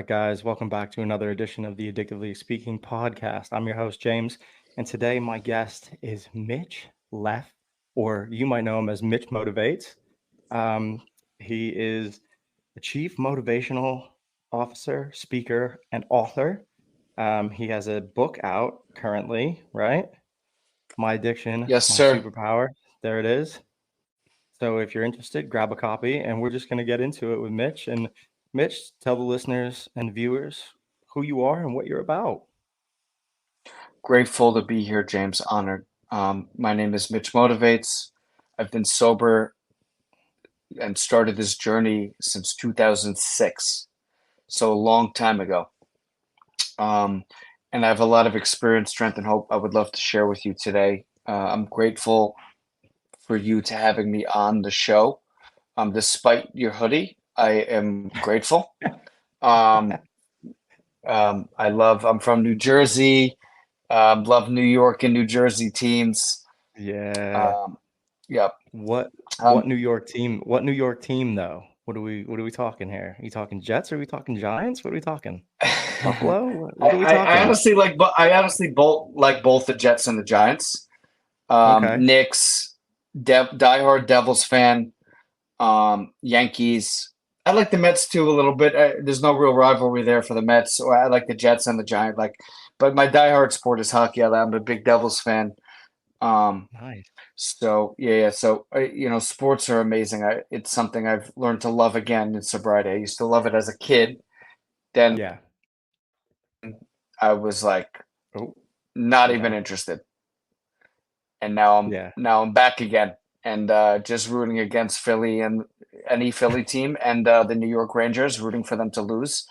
right, guys, welcome back to another edition of the Addictively Speaking podcast. I'm your host, James, and today my guest is Mitch Leff, or you might know him as Mitch Motivates. Um, he is the Chief Motivational Officer, speaker, and author. He has a book out currently, right? My Addiction, Yes, My sir. Superpower. There it is. So if you're interested, grab a copy, and we're just going to get into it with Mitch. And Mitch, tell the listeners and viewers who you are and what you're about. Grateful to be here, James. Honored. My name is Mitch Motivates. I've been sober and started this journey since 2006, so a long time ago. Um, and I have a lot of experience, strength, and hope I would love to share with you today. I'm grateful for you to having me on the show. Despite your hoodie, I am grateful. Um, I'm from New Jersey. Love New York and New Jersey teams. Yeah. Um, yep. What Um, what New York team? What New York team though? What are we talking here? Are you talking Jets? Or are we talking Giants? What are we talking? I, Buffalo? What are we I talking? honestly I honestly both like both the Jets and the Giants. Okay. Knicks, diehard Devils fan. Yankees. I like the Mets too a little bit. There's no real rivalry there for the Mets. Or I like the Jets and the Giants. But my diehard sport is hockey. I'm a big Devils fan. Um, Nice. So yeah. So sports are amazing. It's something I've learned to love again in sobriety. I used to love it as a kid. Then Yeah. I was like Oh, not yeah. even interested, and now I'm Yeah. now I'm back again, and just rooting against Philly and any Philly team, and the New York Rangers, rooting for them to lose.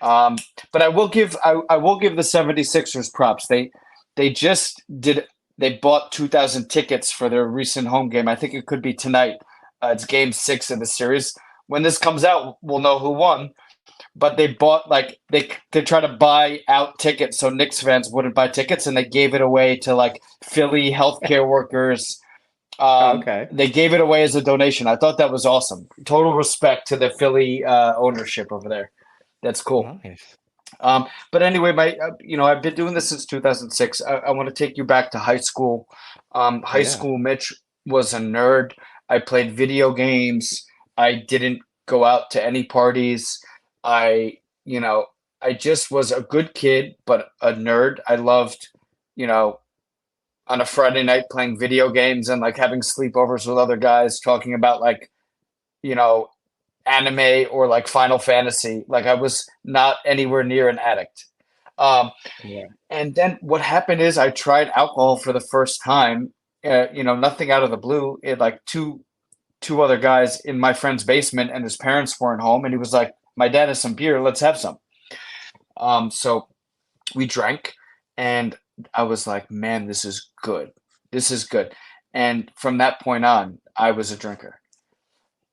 Um, but I will give the 76ers props. They just did they bought 2,000 tickets for their recent home game. I think it could be tonight. It's game 6 of the series. When this comes out, we'll know who won. But they bought they try to buy out tickets so Knicks fans wouldn't buy tickets, and they gave it away to like Philly healthcare workers. Okay. They gave it away as a donation. I thought that was awesome. Total respect to the Philly ownership over there. That's cool. Nice. But anyway, I've been doing this since 2006. I want to take you back to high school. High Yeah. school, Mitch was a nerd. I played video games. I didn't go out to any parties. I, you know, I just was a good kid, but a nerd. I loved, you know, on a Friday night playing video games and like having sleepovers with other guys talking about you know, anime or like Final Fantasy. Like I was not anywhere near an addict. Um, Yeah. and then what happened is I tried alcohol for the first time. Nothing out of the blue. It like two other guys in my friend's basement, and his parents weren't home, and he was like, "My dad has some beer. Let's have some." So we drank, and I was like, "Man, this is good. This is good." And from that point on, I was a drinker,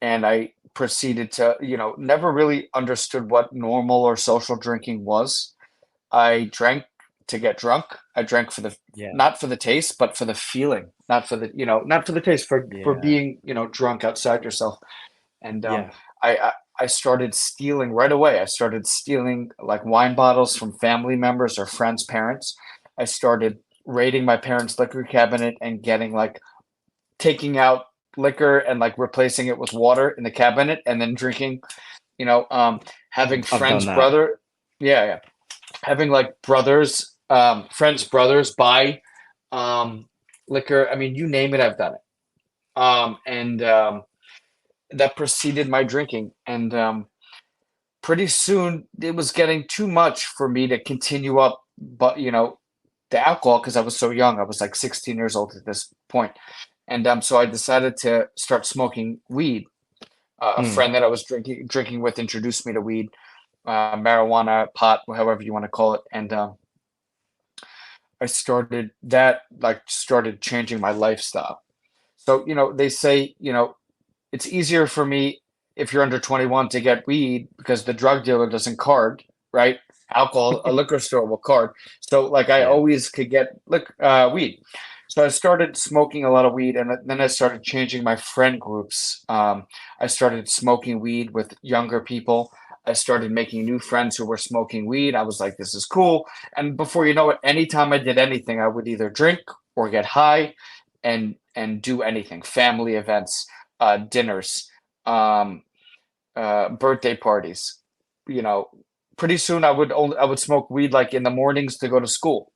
and I proceeded to, never really understood what normal or social drinking was. I drank to get drunk. I drank for the Yeah. not for the taste, but for the feeling, not for the taste, for Yeah. being, drunk outside yourself. And Yeah. I started stealing right away. I started stealing like wine bottles from family members or friends' parents. I started raiding my parents' liquor cabinet and getting like taking out liquor and like replacing it with water in the cabinet and then drinking, you know, um, having I've done friends' that. brother, yeah, yeah, having like brothers, friends' brothers buy liquor. I mean, you name it, I've done it. And That preceded my drinking. And pretty soon it was getting too much for me to continue up, but the alcohol because I was so young. I was like 16 years old at this point. And so I decided to start smoking weed. A Mm. friend that I was drinking with introduced me to weed, marijuana, pot, however you want to call it, and I started changing my lifestyle. So they say it's easier for me if you're under 21 to get weed because the drug dealer doesn't card, right? Alcohol, a liquor store will card. So like I Yeah. always could get weed. So I started smoking a lot of weed, and then I started changing my friend groups. I started smoking weed with younger people. I started making new friends who were smoking weed. I was like, this is cool. And before you know it, anytime I did anything, I would either drink or get high and do anything, family events, dinners, um, birthday parties. You know, pretty soon I would smoke weed like in the mornings to go to school.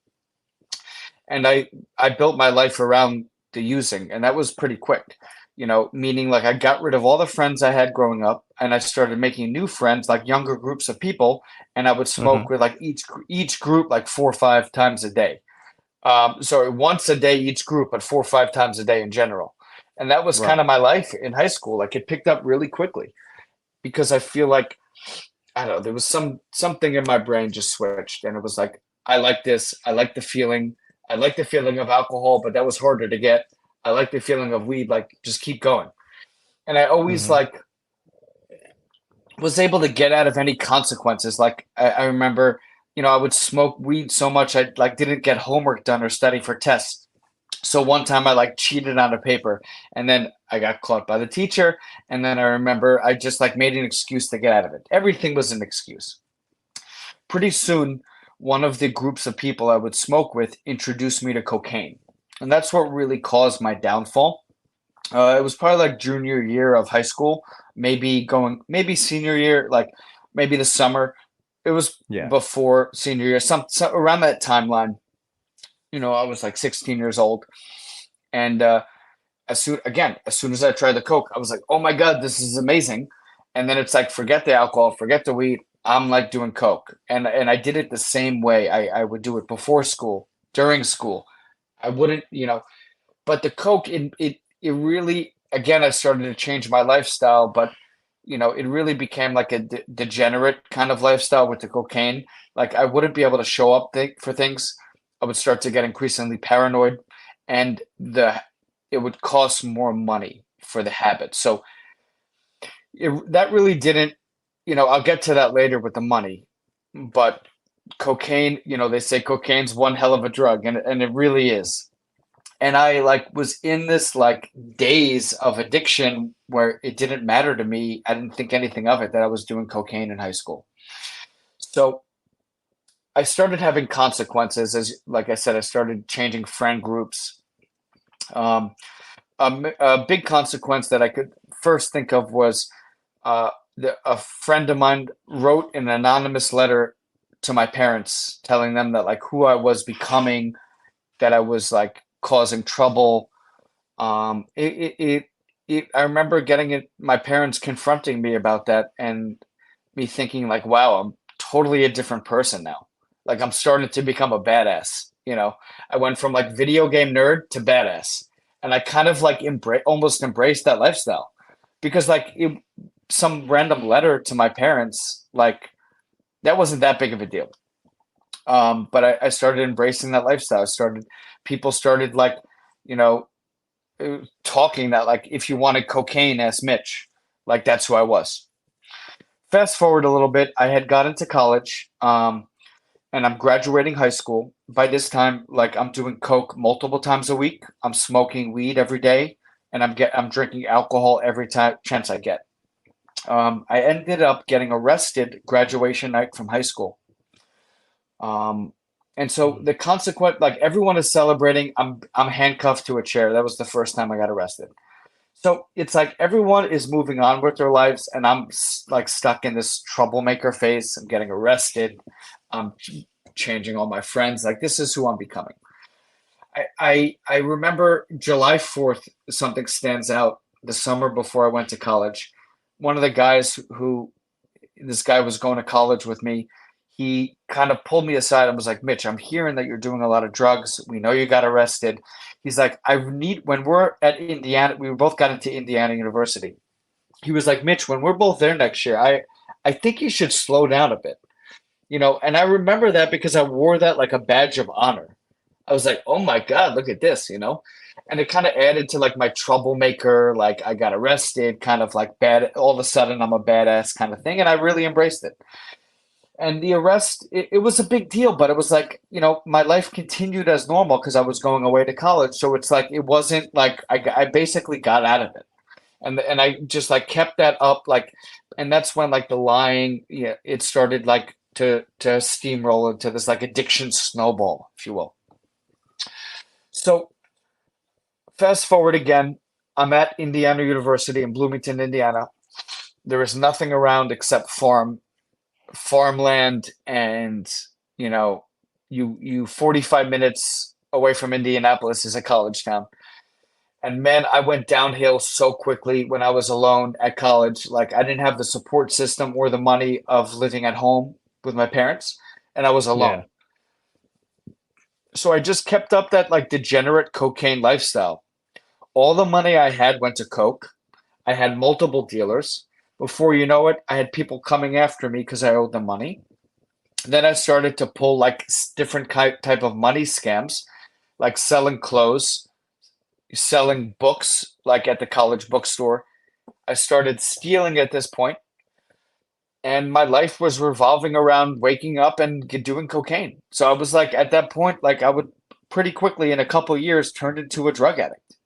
And I built my life around the using, and that was pretty quick. You know, meaning like I got rid of all the friends I had growing up, and I started making new friends, like younger groups of people, and I would Mm-hmm. smoke with like each group like 4 or 5 times a day. So once a day each group, but 4 or 5 times a day in general. And that was kind Right. of my life in high school. Like it picked up really quickly because I feel like I don't know, there was something in my brain just switched, and it was like, I like this. I like the feeling. I like the feeling of alcohol, but that was harder to get. I like the feeling of weed, like just keep going. And I always Mm-hmm. like was able to get out of any consequences. Like I remember, you know, I would smoke weed so much I like didn't get homework done or study for tests. So one time I like cheated on a paper, and then I got caught by the teacher. And then I remember I just like made an excuse to get out of it. Everything was an excuse. Pretty soon, one of the groups of people I would smoke with introduced me to cocaine. And that's what really caused my downfall. It was probably like junior year of high school, maybe senior year, like maybe the summer. It was Yeah. before senior year, some around that timeline. You know, I was like 16 years old, and as soon as I tried the coke, I was like, oh my god, this is amazing. And then it's like, forget the alcohol, forget the weed. I'm like doing coke, and I did it the same way. I would do it before school, during school. I wouldn't, you know, but the coke, it really, again, I started to change my lifestyle, but you know, it really became like a degenerate kind of lifestyle with the cocaine. Like I wouldn't be able to show up for things. I would start to get increasingly paranoid, and the it would cost more money for the habit. So that really didn't, you know, I'll get to that later with the money, but cocaine, you know, they say cocaine's one hell of a drug, and it really is. And I like was in this like daze of addiction where it didn't matter to me. I didn't think anything of it that I was doing cocaine in high school. So I started having consequences, as like I said, I started changing friend groups. Um, a big consequence that I could first think of was a friend of mine wrote an anonymous letter to my parents telling them that like who I was becoming, that I was like causing trouble. Um, it, it, it, I remember getting it, my parents confronting me about that, and me thinking like, wow, I'm totally a different person now. Like I'm starting to become a badass. You know, I went from like video game nerd to badass, and I kind of like almost embraced that lifestyle because like some random letter to my parents, like that wasn't that big of a deal. But I started embracing that lifestyle. People started like, you know, talking that like if you wanted cocaine, ask Mitch. Like that's who I was. Fast forward a little bit, I had got into college, and I'm graduating high school. By this time, like I'm doing coke multiple times a week. I'm smoking weed every day, and I'm drinking alcohol every time chance I get. I ended up getting arrested graduation night from high school. Um, and so Mm. the consequent, like everyone is celebrating. I'm handcuffed to a chair. That was the first time I got arrested. So it's like everyone is moving on with their lives, and I'm like stuck in this troublemaker phase. I'm getting arrested. I'm changing all my friends. Like this is who I'm becoming. I remember July 4th. Something stands out. The summer before I went to college, one of the guys who this guy was going to college with me. He kind of pulled me aside and was like, Mitch, I'm hearing that you're doing a lot of drugs. We know you got arrested. He's like, when we're at Indiana, we both got into Indiana University. He was like, Mitch, when we're both there next year, I think you should slow down a bit. You know, and I remember that because I wore that like a badge of honor. I was like, oh my God, look at this, you know? And it kind of added to like my troublemaker, like I got arrested, kind of like bad, all of a sudden I'm a badass kind of thing. And I really embraced it. And the arrest, it was a big deal, but it was like, you know, my life continued as normal because I was going away to college. So it's like, it wasn't like I basically got out of it. And I just like kept that up. Like And that's when like the lying, yeah, it started like to steamroll into this like addiction snowball, if you will. So fast forward again, I'm at Indiana University in Bloomington, Indiana. There is nothing around except farmland, and you know, you 45 minutes away from Indianapolis is a college town. And man, I went downhill so quickly when I was alone at college. Like I didn't have the support system or the money of living at home with my parents, and I was alone. Yeah. So I just kept up that like degenerate cocaine lifestyle. All the money I had went to coke. I had multiple dealers. Before you know it, I had people coming after me because I owed them money. Then I started to pull like different type of money scams, like selling clothes, selling books, like at the college bookstore. I started stealing at this point, and my life was revolving around waking up and doing cocaine. So I was like, at that point, like I would pretty quickly in a couple of years turn into a drug addict.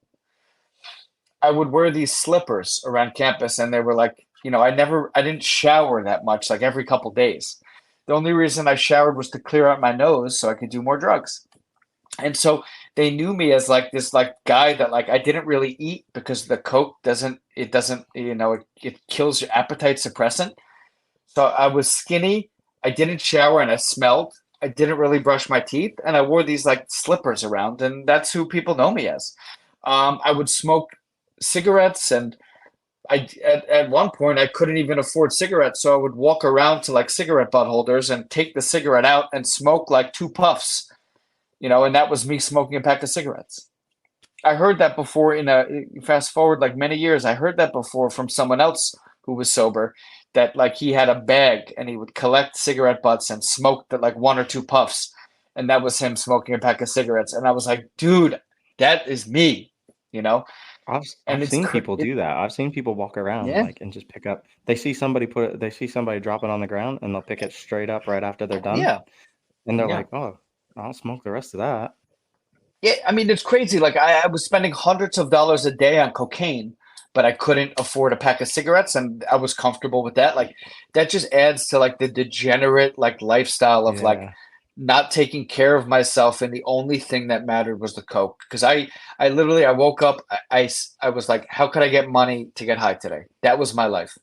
I would wear these slippers around campus, and they were like, I didn't shower that much, like every couple days. The only reason I showered was to clear out my nose so I could do more drugs. And so they knew me as like this like guy that like I didn't really eat because the coke doesn't it kills your appetite suppressant. So I was skinny, I didn't shower, and I smelled. I didn't really brush my teeth, and I wore these like slippers around, and that's who people know me as. I would smoke cigarettes, and at one point I couldn't even afford cigarettes, so I would walk around to like cigarette butt holders and take the cigarette out and smoke like two puffs, and that was me smoking a pack of cigarettes. I heard that before in a fast forward like many years. I heard that before from someone else who was sober, that like he had a bag and he would collect cigarette butts and smoke the, like one or two puffs, and that was him smoking a pack of cigarettes. And I was like, dude, that is me, you know. I've And I've seen people it do that. I've seen people walk around yeah, like and just pick up. They see somebody drop it on the ground and they'll pick it straight up right after they're done. yeah, And they're yeah. like, "Oh, I'll smoke the rest of that." Yeah, I mean, it's crazy. Like I was spending hundreds of dollars a day on cocaine, but I couldn't afford a pack of cigarettes, and I was comfortable with that. Like that just adds to like the degenerate like lifestyle of like Yeah. not taking care of myself, and the only thing that mattered was the coke. Because I literally I woke up, I was like, how could I get money to get high today? That was my life,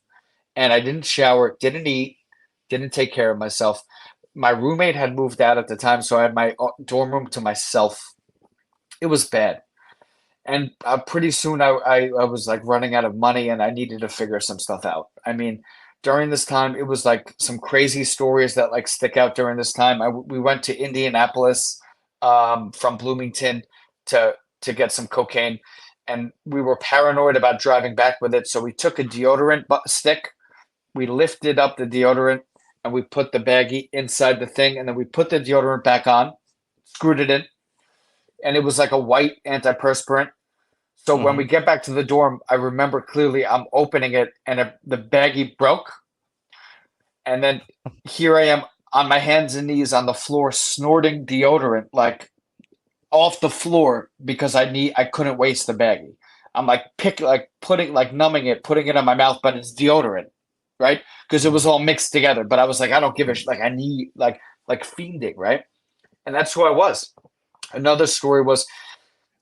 and I didn't shower, didn't eat, didn't take care of myself. My roommate had moved out at the time, so I had my dorm room to myself. It was bad. And pretty soon I was like running out of money, and I needed to figure some stuff out. I mean, during this time, it was like some crazy stories that like stick out during this time. We went to Indianapolis from Bloomington to get some cocaine, and we were paranoid about driving back with it. So we took a deodorant stick, we lifted up the deodorant, and we put the baggie inside the thing, and then we put the deodorant back on, screwed it in, and it was like a white antiperspirant. So when we Hmm. get back to the dorm, I remember clearly I'm opening it, and the baggie broke. And then here I am on my hands and knees on the floor snorting deodorant like off the floor because I couldn't waste the baggie. I'm like putting like numbing it, putting it on my mouth, but it's deodorant, right? Because it was all mixed together. But I was like, I don't give a like I need like fiending, right? And that's who I was. Another story was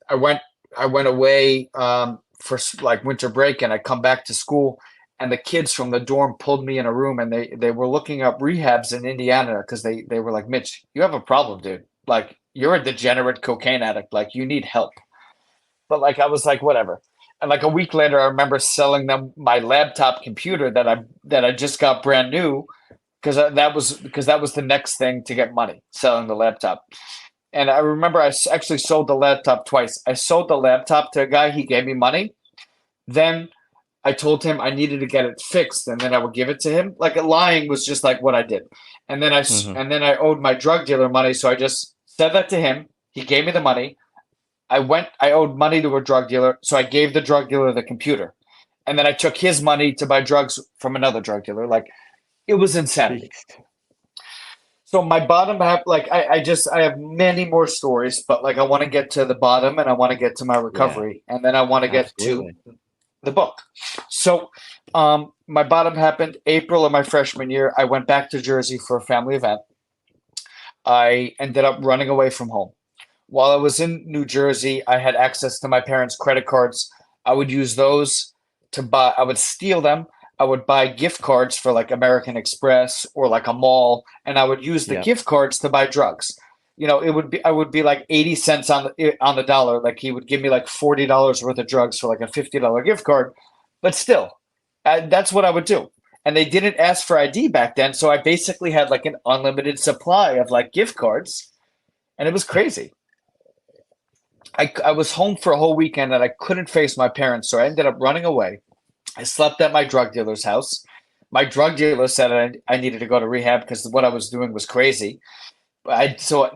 I went I went away for like winter break, and I come back to school, and the kids from the dorm pulled me in a room, and they were looking up rehabs in Indiana because they were like, Mitch, you have a problem, dude. Like you're a degenerate cocaine addict. Like you need help. But like I was like, whatever. And like a week later, I remember selling them my laptop computer that I just got brand new because that was the next thing to get money, selling the laptop. And I remember actually sold the laptop twice. I sold the laptop to a guy. He gave me money. Then I told him I needed to get it fixed, and then I would give it to him. Like lying was just like what I did. Hmm. And then I owed my drug dealer money, so I just said that to him. He gave me the money. I owed money to a drug dealer, so I gave the drug dealer the computer. And then I took his money to buy drugs from another drug dealer. Like it was insanity. Jeez. So my bottom half, like I have many more stories, but like I want to get to the bottom, and I want to get to my Yeah, recovery, and then I want to get to absolutely. the book. So my bottom happened April of my freshman year. I went back to Jersey for a family event. I ended up running away from home. While I was in New Jersey, I had access to my parents' credit cards. I would use those to buy, I would steal them. I would buy gift cards for like American Express or like a mall, and I would use the Yeah. gift cards to buy drugs. It would be I would be like 80 cents on the dollar. Like he would give me like $40 worth of drugs for like a $50 gift card. But still, that's what I would do. And they didn't ask for ID back then, so I basically had like an unlimited supply of like gift cards, and it was crazy. I was home for a whole weekend and I couldn't face my parents, so I ended up running away. I slept at my drug dealer's house. My drug dealer said I needed to go to rehab because what I was doing was crazy. So at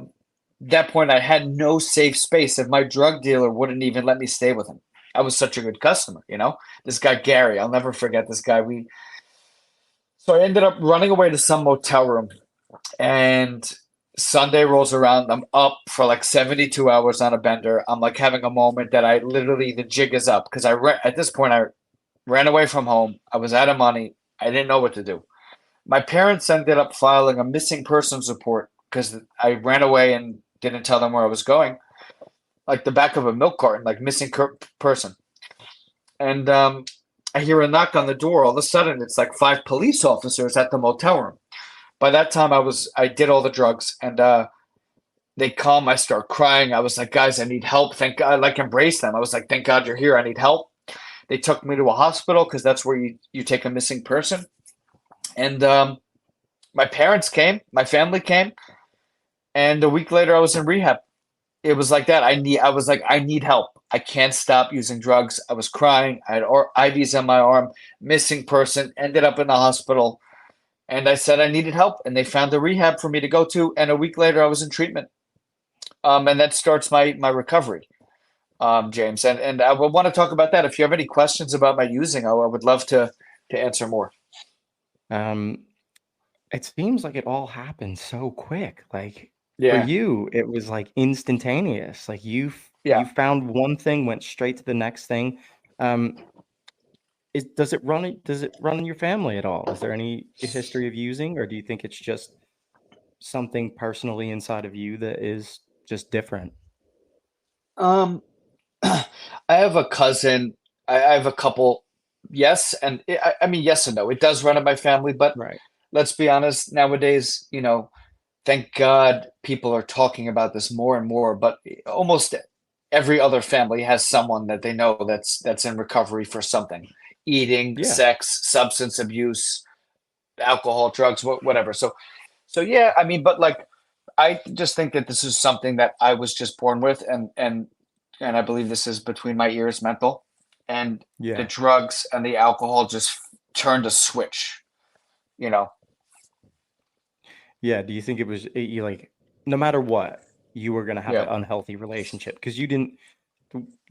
that point, I had no safe space, and my drug dealer wouldn't even let me stay with him. I was such a good customer, you know. This guy Gary, I'll never forget this guy. So I ended up running away to some motel room, and Sunday rolls around. I'm up for like 72 hours on a bender. I'm like having a moment that I literally the jig is up because at this point I ran away from home. I was out of money. I didn't know what to do. My parents ended up filing a missing persons report because I ran away and didn't tell them where I was going, like the back of a milk carton, like missing person. And I hear a knock on the door. All of a sudden, it's like 5 police officers at the motel room. By that time, I did all the drugs, and they come. I start crying. I was like, guys, I need help. Thank God, like embrace them. I was like, thank God you're here. I need help. They took me to a hospital because that's where you take a missing person. And my parents came, my family came, and a week later I was in rehab. It was like that. I was like, I need help. I can't stop using drugs. I was crying. I had IVs on my arm, missing person, ended up in the hospital. And I said I needed help, and they found a rehab for me to go to. And a week later, I was in treatment. And that starts my recovery, James. And I would want to talk about that. If you have any questions about my using, I would love to answer more. Um, it seems like it all happened so quick. Like for Yeah, you, it was like instantaneous. Like you yeah. found one thing, went straight to the next thing. Um, does it run in your family at all? Is there any history of using, or do you think it's just something personally inside of you that is just different? Um, I have a cousin. I have a couple. Yes, and I mean yes and no. It does run in my family, but Right. let's be honest. Nowadays, thank God people are talking about this more and more. But almost every other family has someone that they know that's in recovery for something: eating, Yeah. sex, substance abuse, alcohol, drugs, whatever. So yeah, I mean, but like, I just think that this is something that I was just born with, and I believe this is between my ears, mental, and the Yeah. drugs and the alcohol just turned a switch. You know, Yeah. Do you think it was you like no matter what, you were gonna have yeah, an unhealthy relationship because you didn't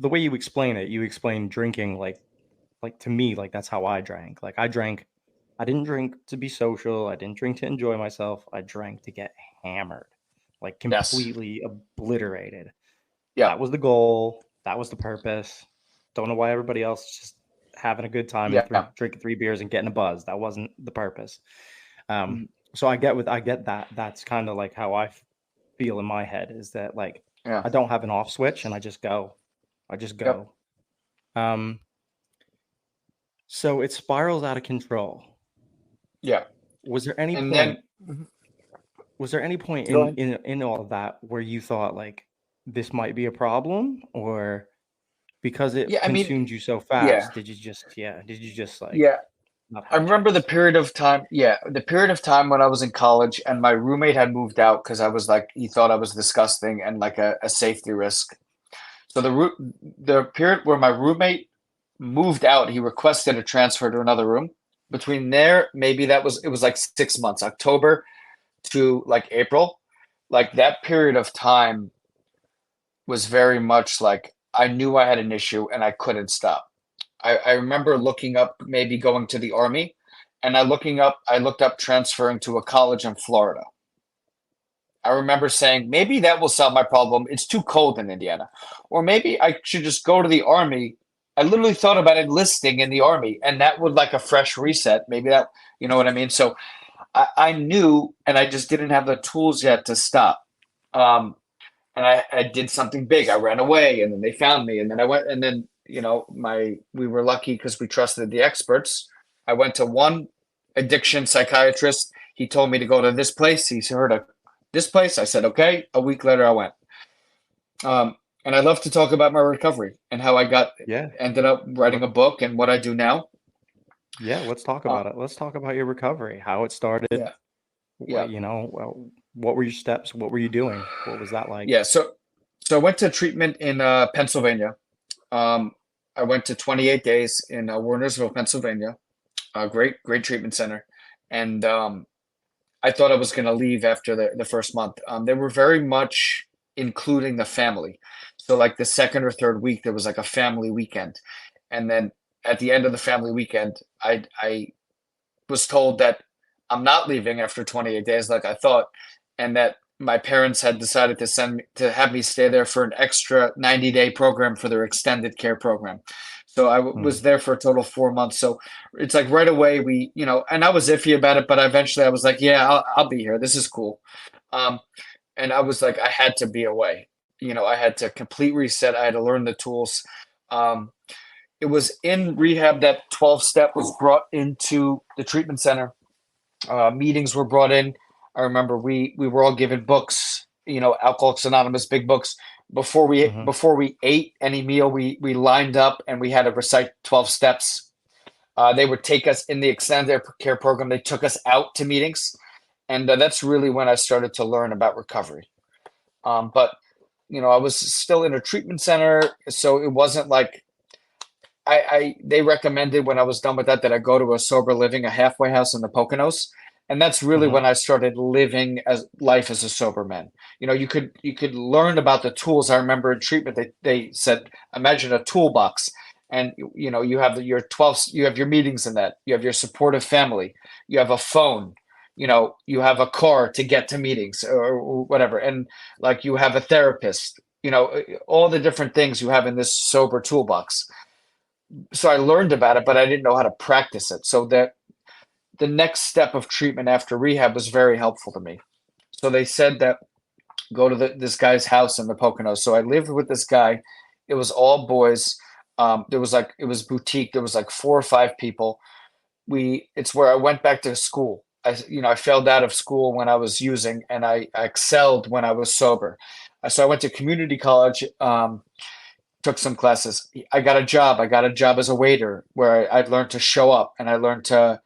the way you explain it, you explain drinking like to me, like that's how I drank. Like I didn't drink to be social. I didn't drink to enjoy myself. I drank to get hammered, like yes, completely obliterated. yeah, That was the goal. That was the purpose. Don't know why everybody else is just having a good time and yeah, drinking 3 beers and getting a buzz. That wasn't the purpose. Um, mm, so I get that. That's kind of like how I feel in my head is that like yeah, I don't have an off switch and I just go. I just yep, go. Um, so it spirals out of control. yeah, Was there any and then point was there any point go ahead. in all of that where you thought like this might be a problem, or because it Yeah, I mean, consumed you so yeah, fast, did you just like yeah. not I have a remember the chance? period of time, yeah, the period of time when I was in college and my roommate had moved out because I was like, he thought I was disgusting and like a safety risk. So the period where my roommate moved out, he requested a transfer to another room. Between there, maybe it was like 6 months, October to like April. Like that period of time was very much like I knew I had an issue and I couldn't stop. I remember looking up maybe going to the army, and I looked up transferring to a college in Florida. I remember saying maybe that will solve my problem. It's too cold in Indiana. Or maybe I should just go to the army I literally thought about enlisting in the army, and that would like a fresh reset. Maybe that, you know what I mean? So I knew, and I just didn't have the tools yet to stop. Um, and I did something big. I ran away, and then they found me, and then I went, and then we were lucky because we trusted the experts. I went to one addiction psychiatrist. He told me to go to this place. He heard of this place. I said okay. A week later, I went. And I love to talk about my recovery and how I Yeah. ended up writing a book and what I do now. Yeah, let's talk Uh, about it. Let's talk about your recovery, how it started. yeah, yeah, What were your steps? What were you doing? What was that like? yeah. So I went to treatment in Pennsylvania. Um, I went to 28 days in Wernersville, Pennsylvania. A great treatment center, and I thought I was going to leave after the first month. They were very much including the family. So like the second or third week, there was like a family weekend, and then at the end of the family weekend, I was told that I'm not leaving after 28 days like I thought, and that my parents had decided to have me stay there for an extra 90-day program for their extended care program. So Hmm. was there for a total of 4 months. So it's like right away and I was iffy about it, but eventually I was like, yeah, I'll be here. This is cool. Um, and I was like, I had to be away. I had to complete reset. I had to learn the tools. Um, it was in rehab that 12 step was brought into the treatment center. Meetings were brought in. I remember we were all given books, Alcoholics Anonymous big books. Hmm. Before we ate any meal, we lined up and we had to recite 12 steps. They would take us in the extended care program. They took us out to meetings, and that's really when I started to learn about recovery. But I was still in a treatment center, so it wasn't like they recommended when I was done with that I go to a sober living, a halfway house in the Poconos, and that's really Hmm. when I started living as life as a sober man. You could learn about the tools. I remember in treatment they said imagine a toolbox, and you have your 12, you have your meetings in that, you have your supportive family, you have a phone, you have a car to get to meetings or whatever, and like you have a therapist, all the different things you have in this sober toolbox. So I learned about it, but I didn't know how to practice it. So the next step of treatment after rehab was very helpful to me. So they said that go to this guy's house in the Poconos. So I lived with this guy. It was all boys. It was boutique. There was like 4 or 5 people. It's where I went back to school. I failed out of school when I was using, and I excelled when I was sober. So I went to community college. Took some classes. I got a job. I got a job as a waiter where I learned to show up and I learned to,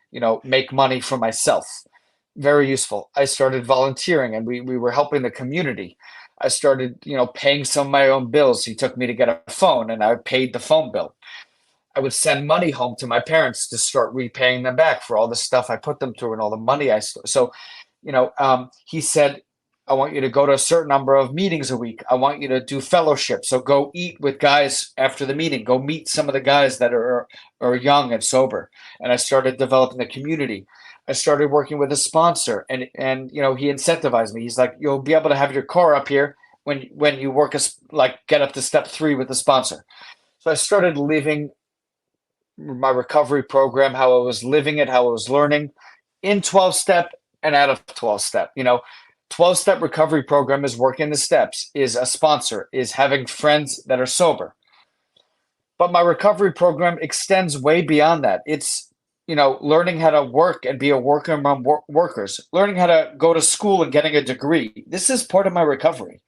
make money for myself. Very useful. I started volunteering and we were helping the community. I started, paying some of my own bills. He took me to get a phone and I paid the phone bill. I would send money home to my parents to start repaying them back for all the stuff I put them through and all the money so he said, I want you to go to a certain number of meetings a week. I want you to do fellowship. So go eat with guys after the meeting. Go meet some of the guys that are young and sober. And I started developing the community. I started working with a sponsor, and he incentivized me. He's like, you'll be able to have your car up here when you work get up to step 3 with the sponsor. So I started living my recovery program, how I was living it, how I was learning in 12 step and out of 12 step. 12 step recovery program is working the steps, is a sponsor, is having friends that are sober. But my recovery program extends way beyond that. It's, learning how to work and be a worker among workers, learning how to go to school and getting a degree. This is part of my recovery.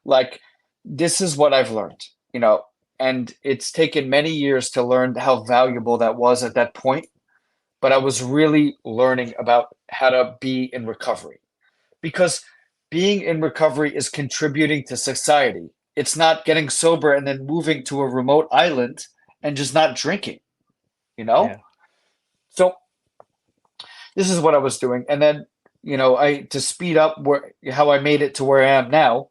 Like, this is what I've learned, and it's taken many years to learn how valuable that was at that point. But I was really learning about how to be in recovery, because being in recovery is contributing to society. It's not getting sober and then moving to a remote island and just not drinking, you know? Yeah. So this is what I was doing. And then, I to speed up how I made it to where I am now,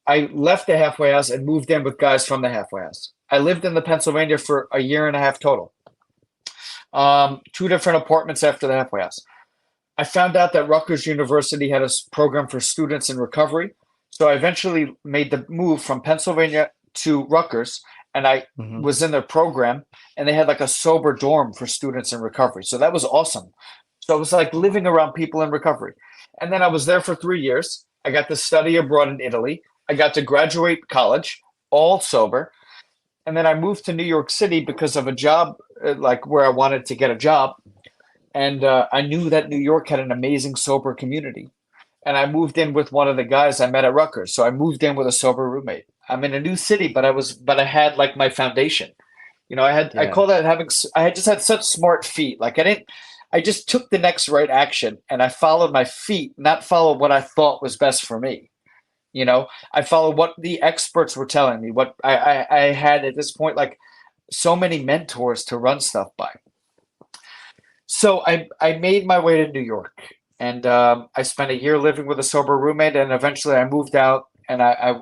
I left the halfway house and moved in with guys from the halfway house. I lived in the Pennsylvania for a year and a half total. 2 different apartments after the halfway house. I found out that Rutgers University had a program for students in recovery. So I eventually made the move from Pennsylvania to Rutgers. and I Mm-hmm. was in their program, and they had like a sober dorm for students in recovery. So that was awesome. So I was like living around people in recovery. And then I was there for 3 years. I got to study abroad in Italy. I got to graduate college, all sober. And then I moved to New York City because of a job, like where I wanted to get a job. And I knew that New York had an amazing sober community. And I moved in with one of the guys I met at Rutgers. So I moved in with a sober roommate. I'm in a new city, but I had like my foundation. I Yeah. call that I had just had such smart feet. I just took the next right action and I followed my feet, not followed what I thought was best for me. I followed what the experts were telling me, what I had at this point, like so many mentors to run stuff by. So I made my way to New York, and I spent a year living with a sober roommate, and eventually I moved out, and I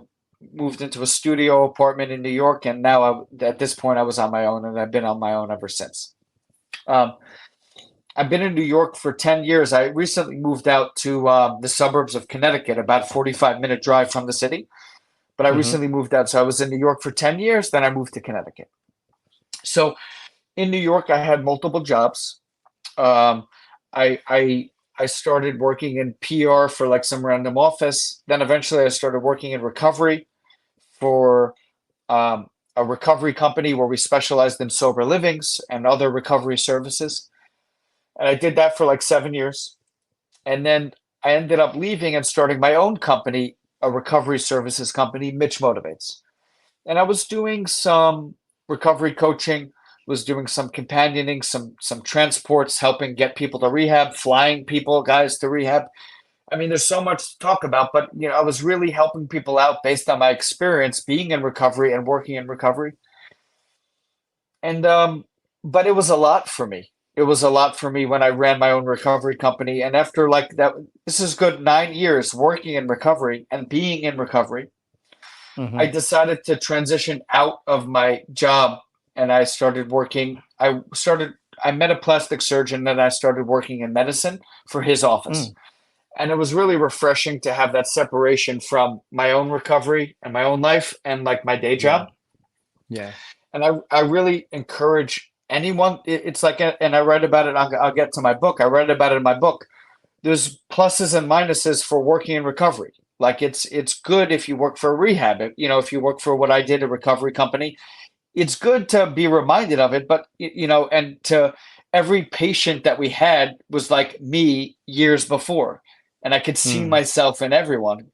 moved into a studio apartment in New York, and now at this point I was on my own, and I've been on my own ever since. Um, I've been in New York for 10 years. I recently moved out to the suburbs of Connecticut, about 45-minute drive from the city. But I Mm-hmm. recently moved out. So I was in New York for 10 years. Then I moved to Connecticut. So in New York, I had multiple jobs. Um, I started working in PR for like some random office. Then eventually I started working in recovery for a recovery company where we specialized in sober livings and other recovery services. And I did that for like 7 years. And then I ended up leaving and starting my own company, a recovery services company, Mitch Motivates. And I was doing some recovery coaching, was doing some companioning, some transports, helping get people to rehab, flying people, guys to rehab. I mean, there's so much to talk about, but I was really helping people out based on my experience being in recovery and working in recovery. And but it was a lot for me. It was a lot for me when I ran my own recovery company. And after like that, this is good 9 years working in recovery and being in recovery. I Mm-hmm. decided to transition out of my job and I started working. I met a plastic surgeon and I started working in medicine for his office. Mm. And it was really refreshing to have that separation from my own recovery and my own life and like my day Yeah. job. Yeah. And I really encourage anyone. It's like, and I write about it. I'll get to my book. I write about it in my book. There's pluses and minuses for working in recovery. Like it's good if you work for a rehab. If you work for what I did, a recovery company, it's good to be reminded of it. But and to every patient that we had was like me years before, and I could see Mm. myself in everyone.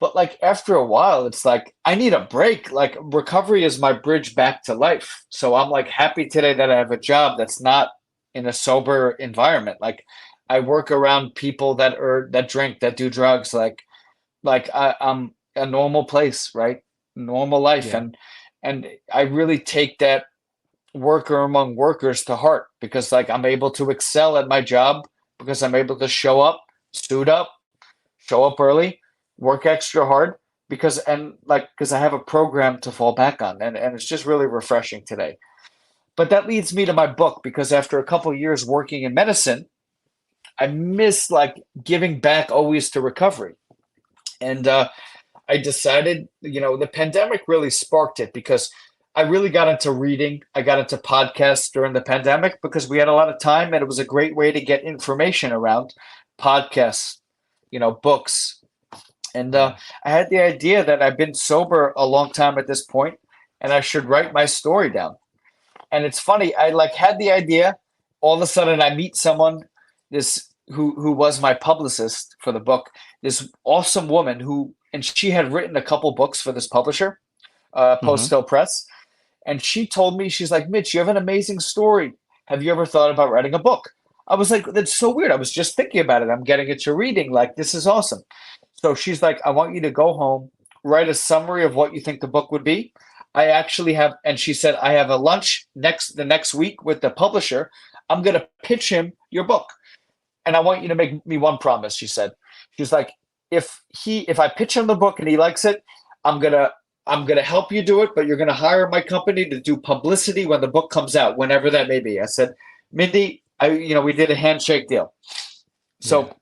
But like after a while, it's like I need a break. Like recovery is my bridge back to life. So I'm like happy today that I have a job that's not in a sober environment. Like I work around people that drink, that do drugs. I'm a normal place, right? Normal life, Yeah. and I really take that worker among workers to heart because like I'm able to excel at my job because I'm able to show up, suit up, show up early, work extra hard because I have a program to fall back on and it's just really refreshing today. But that leads me to my book because after a couple of years working in medicine, I miss like giving back always to recovery. And I decided, the pandemic really sparked it because I really got into reading. I got into podcasts during the pandemic because we had a lot of time and it was a great way to get information around podcasts, books. And Yeah. I had the idea that I've been sober a long time at this point, and I should write my story down. And it's funny, I like had the idea. All of a sudden, I meet someone, this who was my publicist for the book, this awesome woman and she had written a couple books for this publisher, Post Mm-hmm. Still Press, and she told me, she's like, Mitch, you have an amazing story. Have you ever thought about writing a book? I was like, that's so weird. I was just thinking about it. I'm getting it to reading. Like, this is awesome. So she's like, I want you to go home, write a summary of what you think the book would be. I actually have, and she said, I have a lunch the next week with the publisher. I'm going to pitch him your book. And I want you to make me one promise, she said. She's like, if I pitch him the book and he likes it, I'm gonna help you do it, but you're gonna hire my company to do publicity when the book comes out, whenever that may be. I said, Mindy, we did a handshake deal. Yeah. So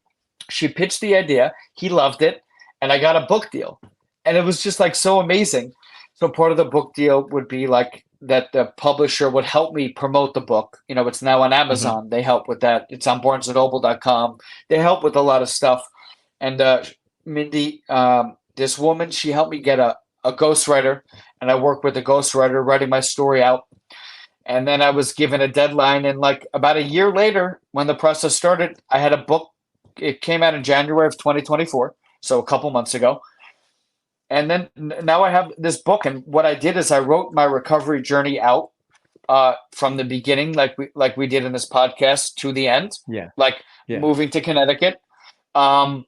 she pitched the idea, he loved it, and I got a book deal. And it was just like so amazing. So part of the book deal would be like that the publisher would help me promote the book. You know, it's now on Hmm. Amazon. They help with that. It's on barnesandnoble.com. They help with a lot of stuff. And Mindy, this woman, she helped me get a ghostwriter, and I worked with a ghostwriter writing my story out. And then I was given a deadline, and like about a year later, when the process started, I had a book. It came out in January of 2024, so a couple months ago. And then now I have this book, and what I did is I wrote my recovery journey out from the beginning, like we did in this podcast, to the end, Yeah. like Yeah. moving to Connecticut, um,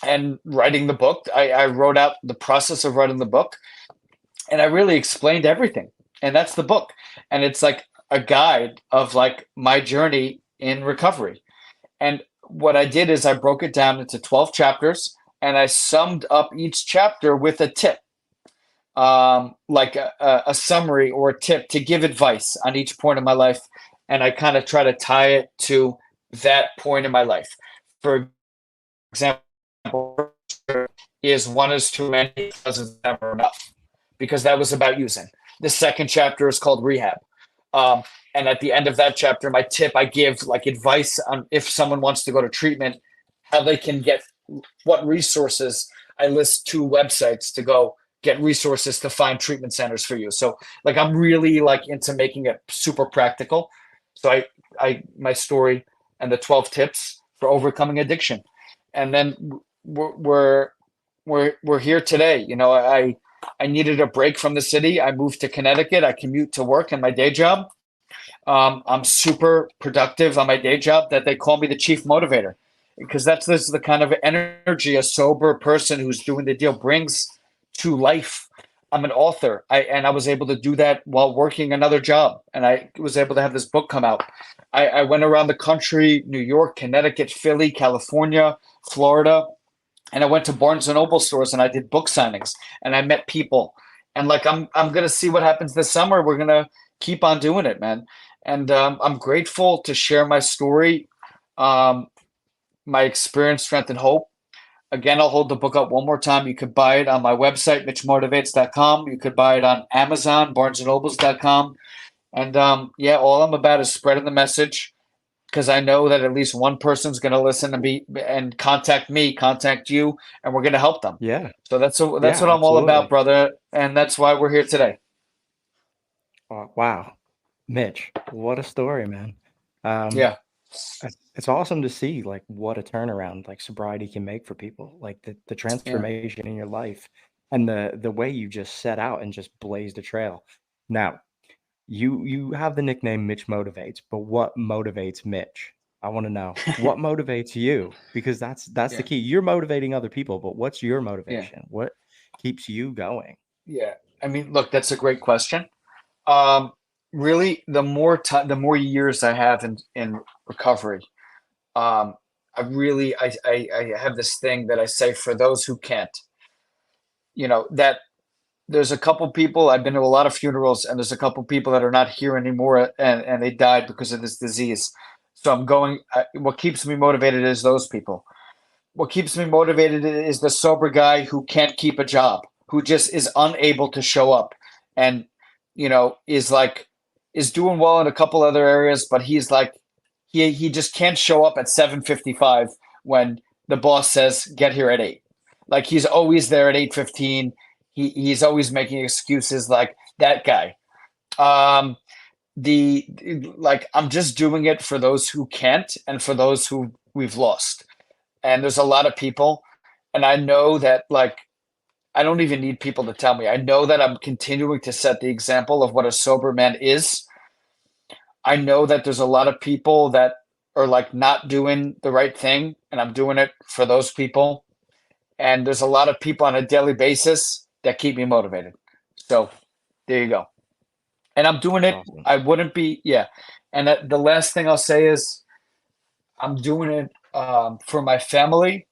and writing the book. I wrote out the process of writing the book, and I really explained everything. And that's the book. And it's like a guide of like my journey in recovery. And what I did is I broke it down into 12 chapters, and I summed up each chapter with a tip, like a summary or a tip to give advice on each point of my life. And I kind of try to tie it to that point in my life. For example, is one is too many because it's never enough, because that was about using. The second chapter is called rehab. Um, and at the end of that chapter, my tip, I give like advice on if someone wants to go to treatment, how they can get what resources. I list two websites to go get resources to find treatment centers for you. So like I'm really like into making it super practical. So my story and the 12 tips for overcoming addiction. And then we're we're here today. You know, I needed a break from the city. I moved to Connecticut. I commute to work and my day job. I'm super productive on my day job that they call me the chief motivator, because this is the kind of energy a sober person who's doing the deal brings to life. I'm an author, and I was able to do that while working another job, and I was able to have this book come out. I went around the country: New York, Connecticut, Philly, California, Florida, and I went to Barnes and Noble stores and I did book signings and I met people. And like I'm gonna see what happens this summer. We're gonna keep on doing it, man. And I'm grateful to share my story, um, my experience, strength, and hope. Again, I'll hold the book up one more time. You could buy it on my website, mitchmotivates.com. You could buy it on Amazon, barnesandnobles.com. And yeah, all I'm about is spreading the message, because I know that at least one person's going to listen and be and contact me, contact you, and we're going to help them. Yeah. So that's Yeah, what I'm all about, absolutely. brother, and that's why we're here today. Wow. Mitch, what a story, man. Um, Yeah, it's awesome to see like what a turnaround like sobriety can make for people, like the yeah, transformation in your life and the way you just set out and just blazed a trail. Now, you have the nickname Mitch Motivates, but what motivates Mitch? I want to know what motivates you, because that's the yeah, key. You're motivating other people, but what's your yeah, motivation? What keeps you going? yeah. I mean, look, that's a great question. Um, Really, the more time, the more years I have in recovery, um, I have this thing that I say for those who can't. You know that there's a couple people. I've been to a lot of funerals, and there's a couple people that are not here anymore, and they died because of this disease. So I'm going. What keeps me motivated is those people. What keeps me motivated is the sober guy who can't keep a job, who just is unable to show up, and is like is doing well in a couple other areas, but he's like he just can't show up at 7:55 when the boss says get here at 8. Like he's always there at 8:15. He's always making excuses, like that guy. Um, the like I'm just doing it for those who can't and for those who we've lost. And there's a lot of people, and I know that like I don't even need people to tell me. I know that I'm continuing to set the example of what a sober man is. I know that there's a lot of people that are like not doing the right thing, and I'm doing it for those people. And there's a lot of people on a daily basis that keep me motivated. So there you go. And I'm doing That's it. awesome. I wouldn't be, yeah. And the last thing I'll say is I'm doing it for my family,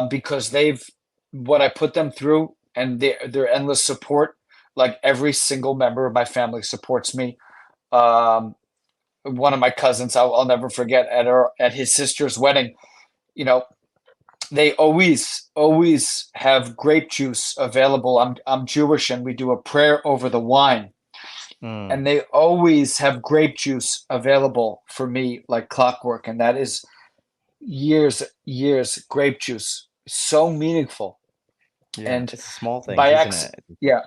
because they've what I put them through and their endless support. Like every single member of my family supports me. Um, One of my cousins, I'll never forget, at his sister's wedding. You know, they always have grape juice available. I'm Jewish, and we do a prayer over the wine, Mm, and they always have grape juice available for me like clockwork, and that is years grape juice. So meaningful. yeah, And it's the small things, by isn't accident, it? yeah,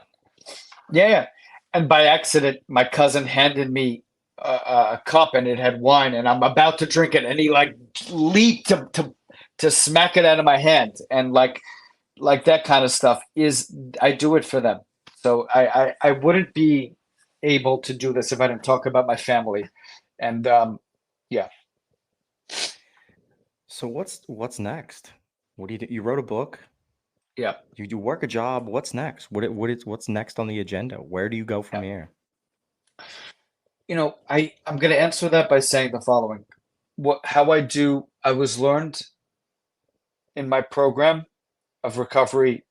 yeah. And by accident, my cousin handed me a cup, and it had wine, and I'm about to drink it, and he like leaped to smack it out of my hand, and like that kind of stuff is, I do it for them. So I wouldn't be able to do this if I didn't talk about my family. And yeah, So what's next? What do you do? You wrote a book. yeah, You work a job. What's next? What's next on the agenda? Where do you go from yeah. here? I'm going to answer that by saying the following. What how I do I was learned in my program of recovery,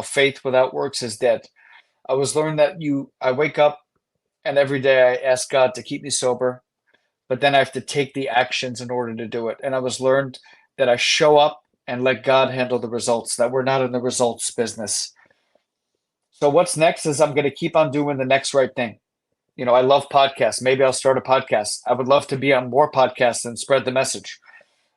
faith without works is dead. I was learned that I wake up, and every day I ask God to keep me sober, but then I have to take the actions in order to do it. And I was learned that I show up and let God handle the results, that we're not in the results business. So what's next is I'm going to keep on doing the next right thing. I love podcasts. Maybe I'll start a podcast. I would love to be on more podcasts and spread the message.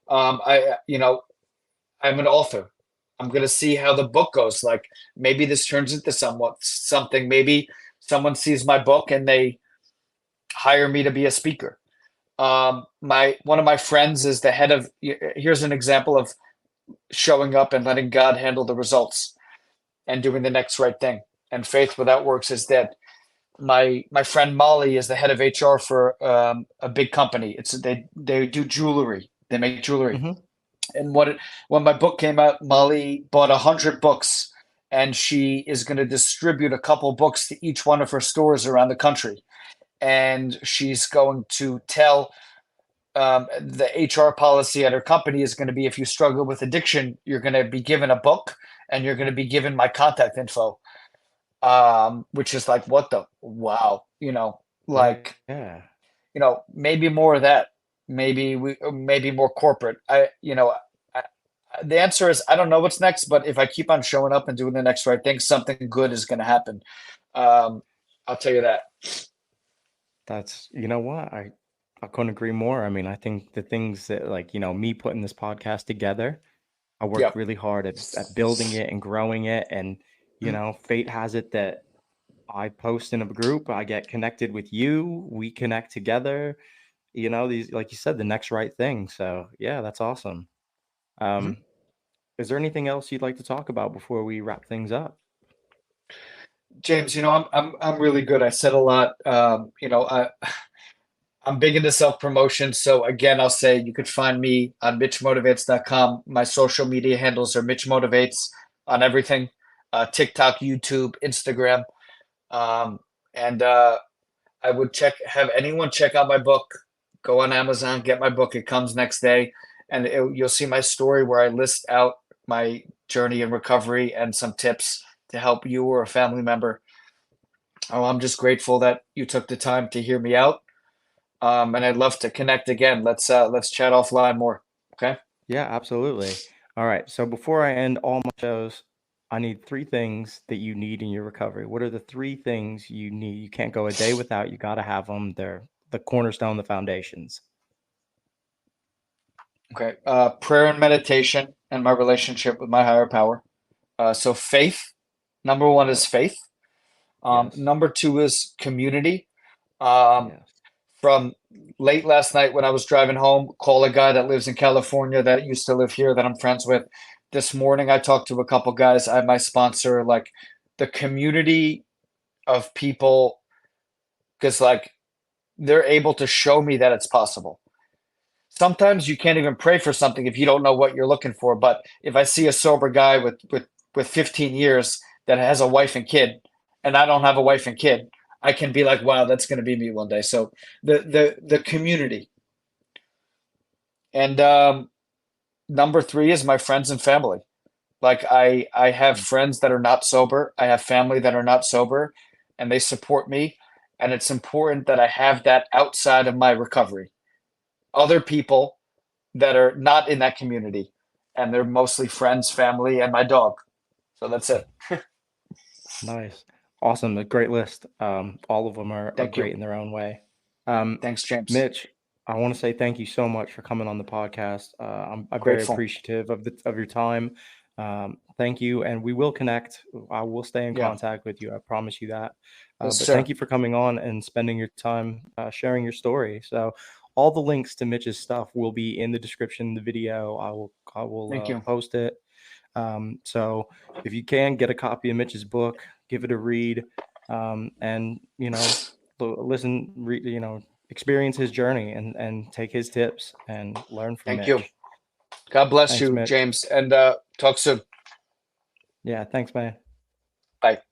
I'm an author. I'm going to see how the book goes. Like, maybe this turns into something. Maybe someone sees my book and they hire me to be a speaker. My one of my friends is the head of. Here's an example of showing up and letting God handle the results and doing the next right thing. And faith without works is dead. My friend Molly is the head of HR for a big company. They do jewelry. They make jewelry. Hmm. And when my book came out, Molly bought 100 books, and she is going to distribute a couple books to each one of her stores around the country. And she's going to tell the HR policy at her company is going to be, if you struggle with addiction, you're going to be given a book, and you're going to be given my contact info, which is like, what the wow, like, Yeah. maybe more of that, maybe more corporate. I, the answer is I don't know what's next, but if I keep on showing up and doing the next right thing, something good is going to happen. Um, I'll tell you that. That's, you know what? I couldn't agree more. I mean, I think the things that, like, me putting this podcast together, I worked Yep. really hard at building it and growing it. And, Mhm. fate has it that I post in a group, I get connected with you, we connect together, these, like you said, the next right thing. So yeah, that's awesome. Mhm. Um, is there anything else you'd like to talk about before we wrap things up? James, I'm really good. I said a lot. I'm big into self promotion. So again, I'll say you could find me on mitchmotivates.com. My social media handles are Mitch Motivates on everything, TikTok, YouTube, Instagram. Um, and I would have anyone check out my book. Go on Amazon, get my book. It comes next day, and you'll see my story where I list out my journey in recovery and some tips to help you or a family member. Oh, I'm just grateful that you took the time to hear me out. And I'd love to connect again. Let's chat offline more. Okay. Yeah, absolutely. All right. So before I end all my shows, I need three things that you need in your recovery. What are the three things you need? You can't go a day without. You got to have them. They're the cornerstone, the foundations. Okay. Prayer and meditation and my relationship with my higher power. So faith. Number one is faith. Yes. Number two is community. Um, Yes. from late last night when I was driving home, call a guy that lives in California that used to live here that I'm friends with. This morning, I talked to a couple guys. I have my sponsor, like the community of people, because like they're able to show me that it's possible. Sometimes you can't even pray for something if you don't know what you're looking for. But if I see a sober guy with 15 years that has a wife and kid, and I don't have a wife and kid, I can be like, wow, that's going to be me one day. So the community. And number three is my friends and family. Like I have friends that are not sober. I have family that are not sober, and they support me. And it's important that I have that outside of my recovery. Other people that are not in that community. and they're mostly friends, family, and my dog. So that's it. Nice. Awesome. A great list. All of them are Thank you. great in their own way. Um, Thanks, James. Mitch, I want to say thank you so much for coming on the podcast. I'm very Grateful. appreciative of your time. Thank you, and we will connect. I will stay in Yeah. contact with you. I promise you that. Yes, But sir. thank you for coming on and spending your time sharing your story. So, all the links to Mitch's stuff will be in the description of the video. I will Thank you. post it. So if you can get a copy of Mitch's book, give it a read, and listen, experience his journey and take his tips and learn from Thank you. Mitch. God bless Thanks, you, Mitch. James, and talk soon. Yeah, thanks, man. Bye.